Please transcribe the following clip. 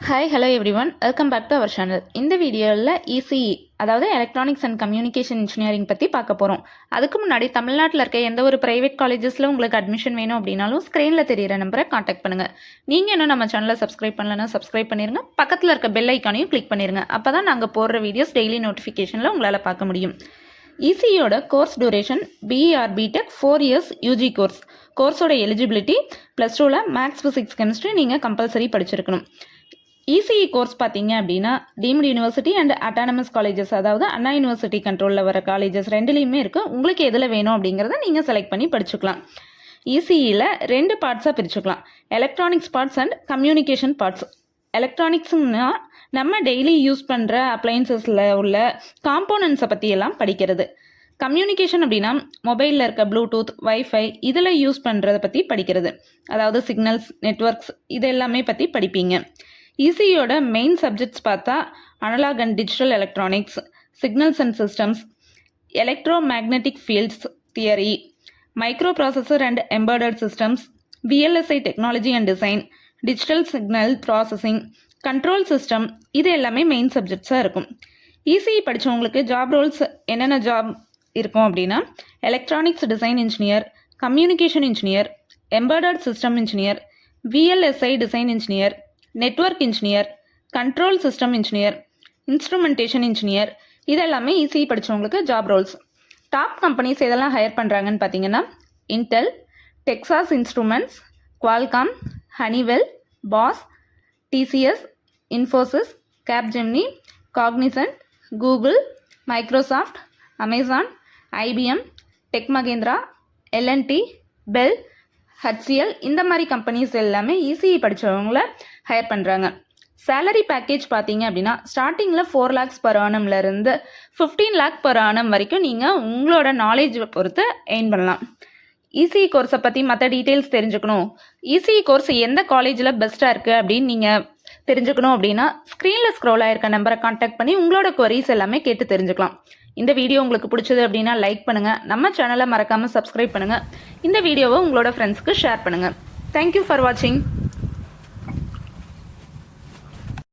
Hi hello everyone welcome back to our channel. இந்த வீடியோவில் ECE அதாவது எலக்ட்ரானிக்ஸ் அண்ட் கம்யூனிகேஷன் இன்ஜினியரிங் பற்றி பார்க்க போகிறோம். அதுக்கு முன்னாடி தமிழ்நாட்டில் இருக்க எந்த ஒரு ப்ரைவேட் காலேஜஸில் உங்களுக்கு அட்மிஷன் வேணும் அப்படின்னாலும் ஸ்க்ரீனில் தெரியிற நம்பரை காண்டாக்ட் பண்ணுங்கள். நீங்கள் இன்னும் நம்ம சேனலை சப்ஸ்கிரைப் பண்ணலன்னா சப்ஸ்கிரைப் பண்ணிடுங்க. பக்கத்தில் இருக்க பெல் ஐக்கானையும் கிளிக் பண்ணிடுங்க. அப்போ தான் நாங்கள் போடுற வீடியோஸ் டெய்லி நோட்டிஃபிகேஷனில் உங்களால் பார்க்க முடியும். இசிஇயோட course duration BE or BTech 4 years UG கோர்ஸோட எலிஜிபிலிட்டி +2ல் மேக்ஸ் ஃபிசிக்ஸ் கெமிஸ்ட்ரி நீங்கள் கம்பல்சரி படிச்சிருக்கணும். இசிஇ கோர்ஸ் பார்த்தீங்க அப்படின்னா deemed university and autonomous colleges, அதாவது அண்ணா யூனிவர்சிட்டி கண்ட்ரோலில் வர காலேஜஸ் ரெண்டுலேயுமே இருக்குது. உங்களுக்கு எதில் வேணும் அப்படிங்கிறத நீங்கள் செலக்ட் பண்ணி படிச்சுக்கலாம். இசிஇயில் 2 பார்ட்ஸாக பிரிச்சுக்கலாம், electronics parts and communication parts. எலக்ட்ரானிக்ஸ்னா நம்ம டெய்லி யூஸ் பண்ணுற அப்ளையன்சஸில் உள்ள காம்போனன்ட்ஸை பற்றியெல்லாம் படிக்கிறது. கம்யூனிகேஷன் அப்படின்னா மொபைலில் இருக்க ப்ளூடூத், வைஃபை இதில் யூஸ் பண்ணுறதை பற்றி படிக்கிறது, அதாவது சிக்னல்ஸ், நெட்ஒர்க்ஸ் இது எல்லாமே பற்றி படிப்பீங்க. இசிஇயோட மெயின் சப்ஜெக்ட்ஸ் பார்த்தா analogue and digital electronics, signals and systems, electromagnetic fields theory, microprocessor and embedded systems, VLSI technology and design, digital signal processing, control system இது எல்லாமே மெயின் சப்ஜெக்ட்ஸாக இருக்கும். இசிஇ படித்தவங்களுக்கு ஜாப் ரோல்ஸ் என்னென்ன job இருக்கும் அப்படின்னா electronics design engineer, communication engineer, embedded system engineer, VLSI design engineer, network engineer, control system engineer, instrumentation engineer இதெல்லாமே ECE படித்தவங்களுக்கு ஜாப் ரோல்ஸ். டாப் கம்பெனிஸ் எதெல்லாம் ஹையர் பண்ணுறாங்கன்னு பார்த்தீங்கன்னா Intel, Texas Instruments, Qualcomm, Honeywell, Bosch, TCS, Infosys, Capgemini, Cognizant, Google, Microsoft, Amazon, IBM, Tech Mahindra, L and T, BEL, HCL இந்த மாதிரி companies எல்லாமே இசிஇ படித்தவங்கள ஹையர் பண்ணுறாங்க. சேலரி பேக்கேஜ் பார்த்தீங்க அப்படின்னா ஸ்டார்டிங்கில் 4 lakhs per annumலேருந்து 15 lakh per annum வரைக்கும் நீங்கள் உங்களோட நாலேஜ் பொறுத்து எய்ன் பண்ணலாம். இசிஇ கோர்ஸை பற்றி மற்ற டீட்டெயில்ஸ் தெரிஞ்சுக்கணும், இசிஇ கோர்ஸ் எந்த காலேஜில் பெஸ்ட்டாக இருக்குது அப்படின்னு நீங்கள் தெரிஞ்சுக்கணும் அப்படின்னா ஸ்க்ரீனில் ஸ்க்ரோல் ஆகிருக்க நம்பரை காண்டாக்ட் பண்ணி உங்களோட குவரிஸ் எல்லாமே கேட்டு தெரிஞ்சுக்கலாம். இந்த வீடியோ உங்களுக்கு பிடிச்சது அப்படின்னா லைக் பண்ணுங்கள், நம்ம சேனலை மறக்காமல் சப்ஸ்கிரைப் பண்ணுங்கள், இந்த வீடியோவை உங்களோட ஃப்ரெண்ட்ஸ்க்கு ஷேர் பண்ணுங்கள். தேங்க்யூ ஃபார் வாட்சிங்.